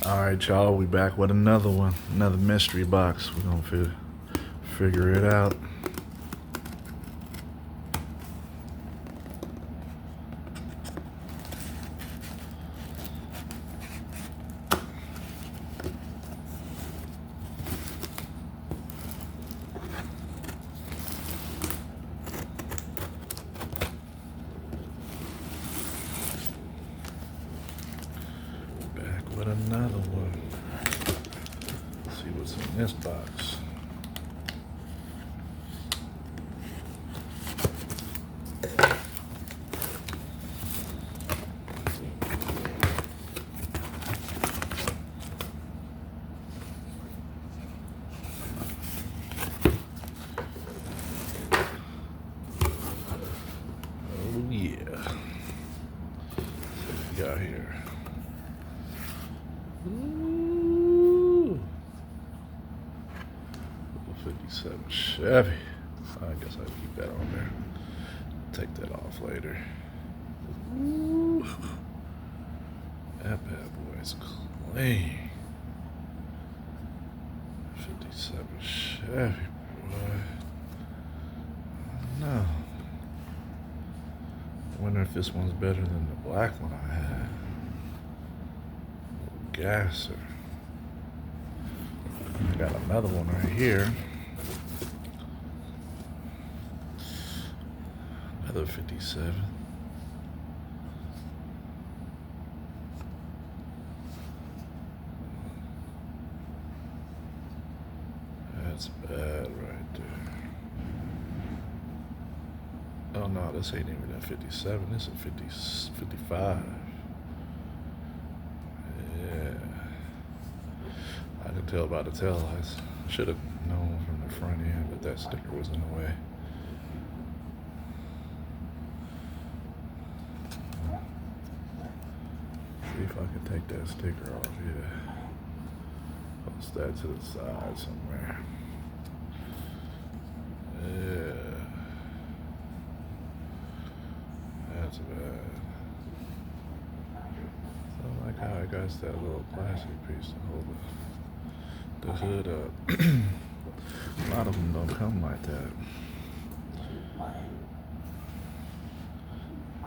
All right, y'all. We back with another one, another mystery box. We're gonna figure it out. Back with another one. Let's see what's in this box. Oh yeah. What we got here? Ooh. 57 Chevy. I guess I'll keep that on there. Take that off later. Ooh. That bad boy's clean. 57 Chevy, boy. No. I wonder if this one's better than the black one I had. Gasser. I got another one right here. Another 57. That's bad right there. Oh no, this ain't even a 57. This is 55. Yeah. I can tell by the tail lights. Should have known from the front end that that sticker was in the way. See if I can take that sticker off here. Post that to the side somewhere. Yeah. That's bad. I like how I got that little plastic piece to hold the hood up. A lot of them don't come like that.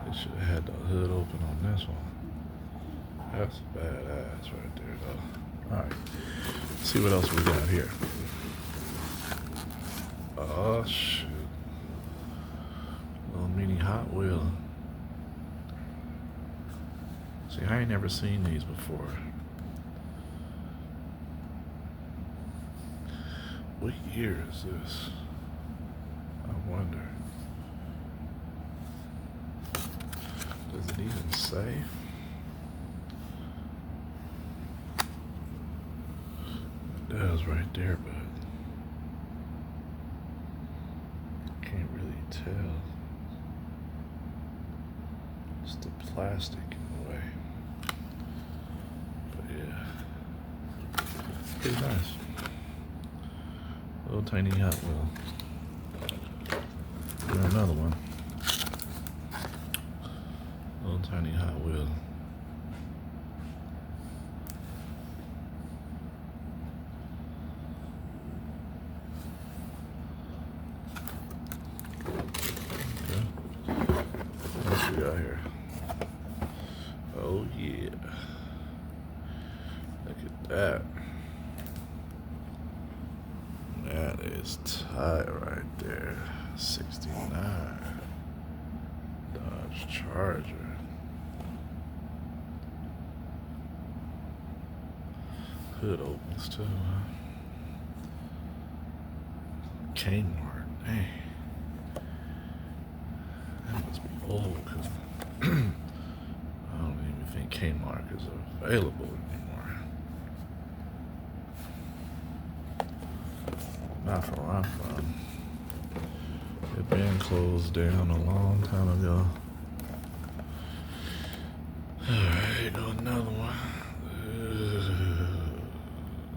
They should have had the hood open on this one. That's badass right there, though. All right, let's see what else we got here. Oh shoot, little mini Hot Wheel. See, I ain't never seen these before. What year is this? I wonder. Does it even say? It does right there, but can't really tell. It's the plastic in the way. But yeah, pretty nice. Little tiny Hot Wheel. And another one. Little tiny Hot Wheel. Okay. What else we got here? Oh yeah. Look at that. That is tight right there. 69 Dodge Charger. Hood opens too, huh? Kmart, dang. That must be old, because I don't even think Kmart is available anymore. Not from where I'm from. It been closed down a long time ago. Alright, here go another one.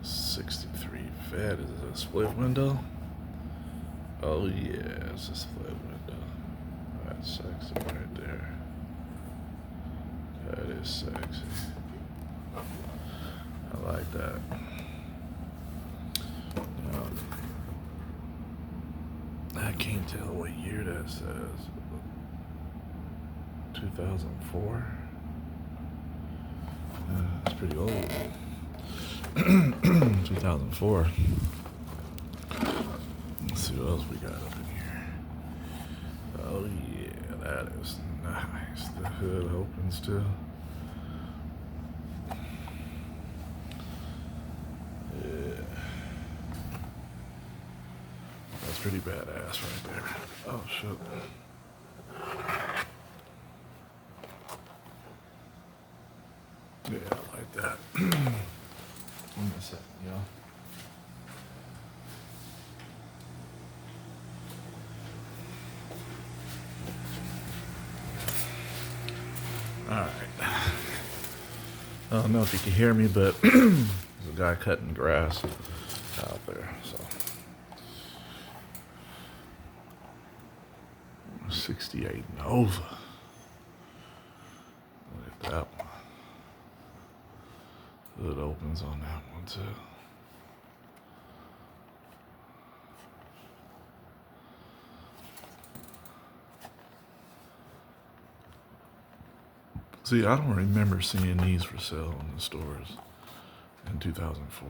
63 Fat. Is it a split window? Oh yeah, it's a split window. That's sexy right there. That is sexy. I like that. I can't tell what year that says. 2004? That's pretty old. 2004. Let's see what else we got up in here. Oh yeah, that is nice. The hood opens too. Yeah. That's pretty badass right there. Oh shit. Yeah, I like that. Give me a second, y'all. Alright. I don't know if you can hear me, but there's a guy cutting grass out there, so. 68 Nova. Look at that one. Hood opens on that one too. See, I don't remember seeing these for sale in the stores in 2004.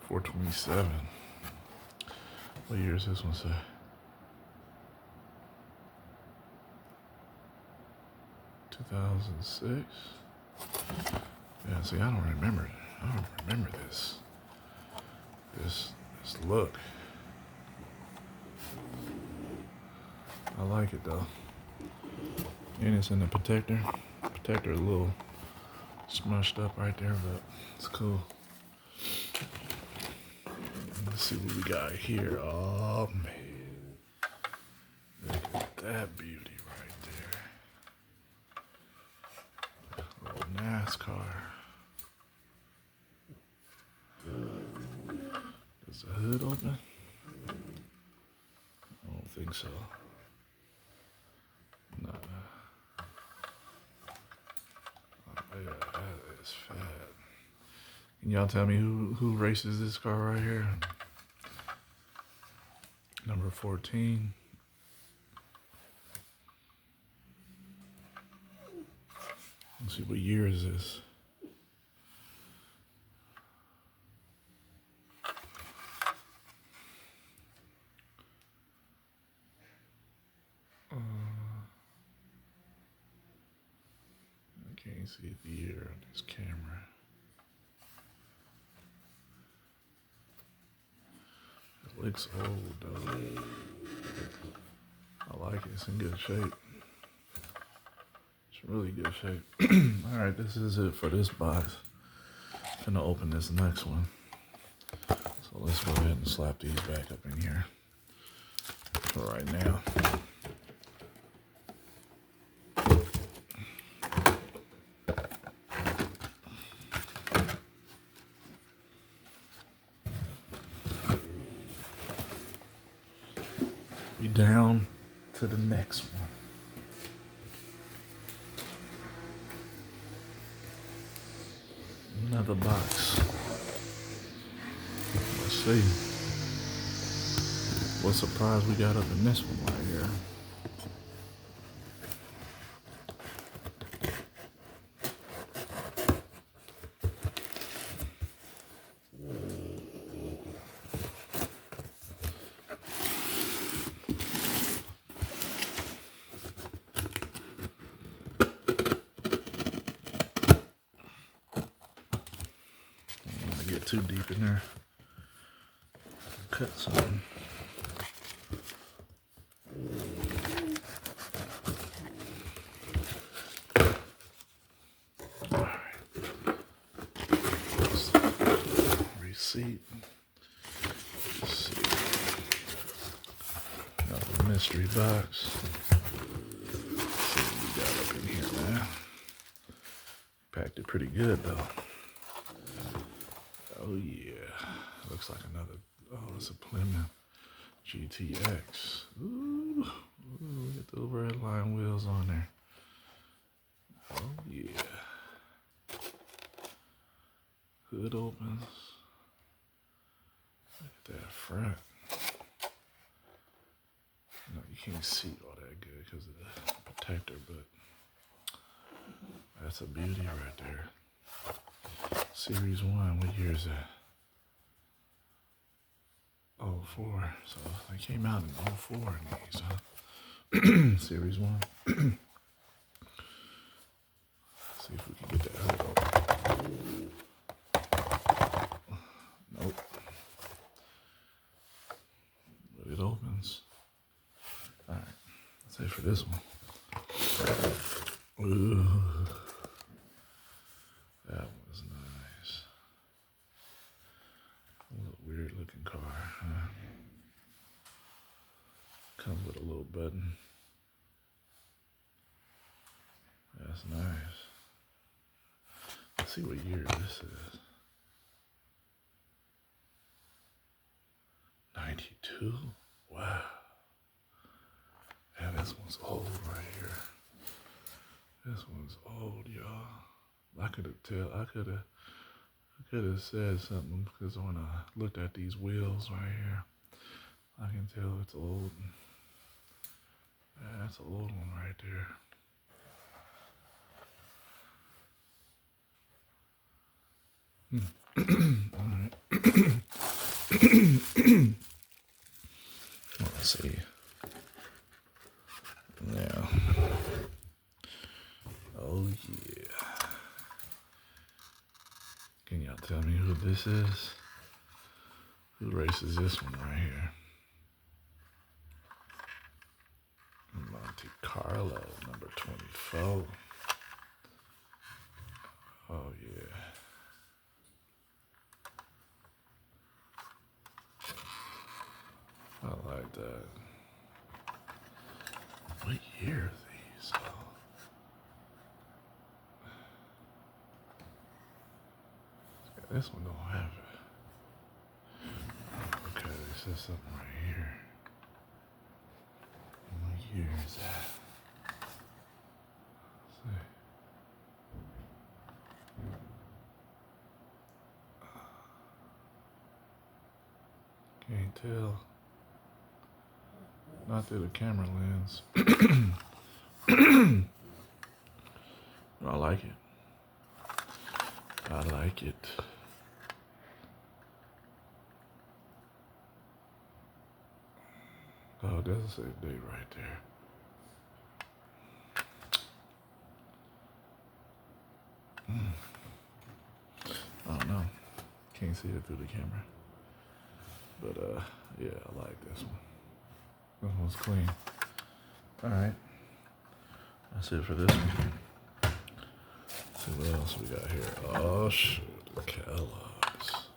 427. What year does this one say? 2006. Yeah, see, I don't remember this. This look. I like it though. And it's in the protector. Protector a little smushed up right there, but it's cool. Let's see what we got here. Oh man. Look at that beauty right there. Little NASCAR. Does the hood open? I don't think so. Nah. Oh, yeah, that is fat. Can y'all tell me who races this car right here? Number 14. Let's see, what year is this? I can't see the year on this camera. It looks old though. I like it. It's in good shape. It's really good shape. Alright, this is it for this box. I'm gonna open this next one. So let's go ahead and slap these back up in here for right now. We down to the next one. Another box. Let's see what surprise we got up in this one right here. Get too deep in there. Cut something. All right. Receipt. Let's see. Another mystery box. Let's see what we got up in here now. Packed it pretty good though. Oh yeah, looks like another, oh, it's a Plymouth GTX. Ooh, get those red line wheels on there. Oh yeah. Hood opens. Look at that front. No, you can't see all that good because of the protector, but that's a beauty right there. Series 1, what year is that? 04. So they came out in 04 in these, huh? Series 1. See if we can get that hood open. Nope. But it opens. Alright, that's it for this one. Ooh. That was nice. A little weird looking car, huh? Comes with a little button. That's nice. Let's see what year this is. 92? Wow. Yeah, this one's old right here. This one's old, y'all. I could have said something because when I looked at these wheels right here, I can tell it's old. Yeah, that's an old one right there. Alright. Let's see. Yeah. Oh yeah. Can y'all tell me who this is? Who races this one right here? Monte Carlo, number 24. Oh yeah. I like that. What year are these? Oh. This one don't have it. Okay, it says something right here. What year is that? Let's see. Can't tell. Not through the camera lens. I like it. I like it. Oh, it doesn't say date right there. I don't know. Can't see it through the camera. But yeah, I like this one. This one's clean. Alright. That's it for this one. Let's see what else we got here. Oh shit, the Kellogg's.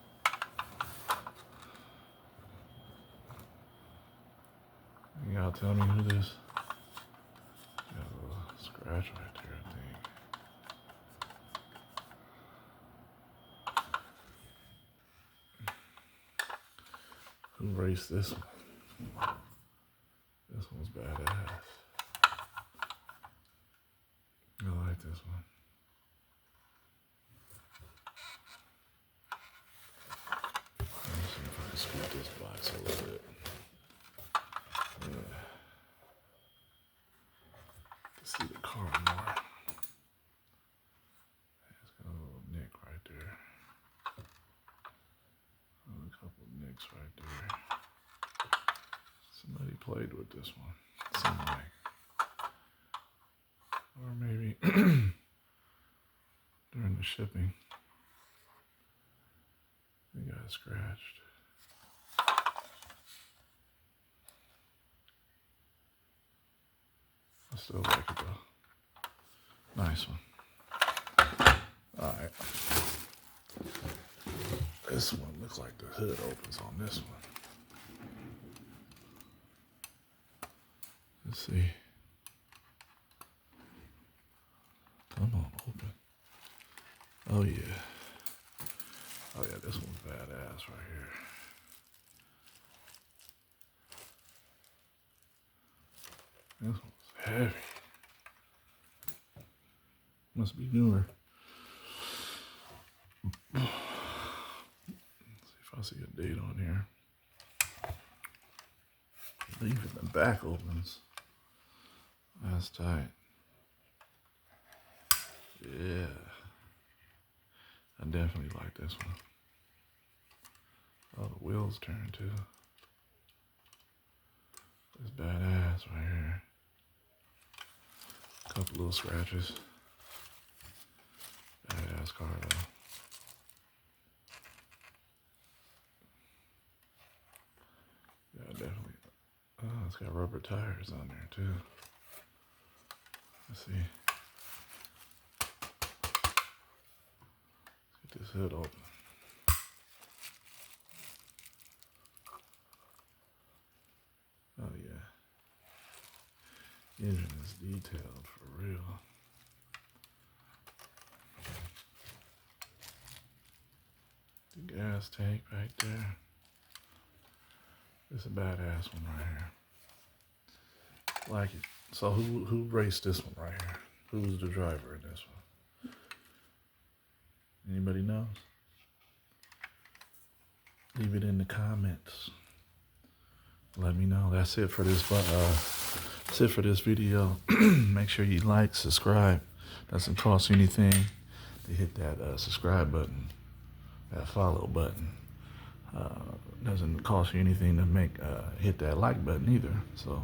Y'all tell me who this? Got a little scratch right there, I think. Who raced this one? This one's badass. I like this one. Let me see if I can scoot this box a little bit. Yeah. See the car more. It's got a little nick right there. A couple nicks right there. Somebody played with this one. Seemed like. Or maybe during the shipping, they got scratched. I still like it though. Nice one. Alright. This one looks like the hood opens on this one. Let's see. Come on, open. Oh yeah. Oh yeah, this one's badass right here. This one's heavy. Must be newer. see a date on here. Even the back opens. That's tight. Yeah. I definitely like this one. Oh, the wheels turn too. It's badass right here. Couple little scratches. Badass car though. Yeah, definitely. Oh, it's got rubber tires on there too. Let's see. Let's get this hood open. Oh yeah. Engine is detailed for real. The gas tank right there. It's a badass one right here. Like it. So who raced this one right here? Who's the driver in this one? Anybody knows? Leave it in the comments. Let me know. That's it for this. That's it for this video. Make sure you like, subscribe. Doesn't cost you anything to hit that subscribe button, that follow button. Doesn't cost you anything to hit that like button either. So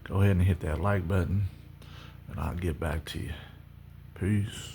go ahead and hit that like button, and I'll get back to you. Peace.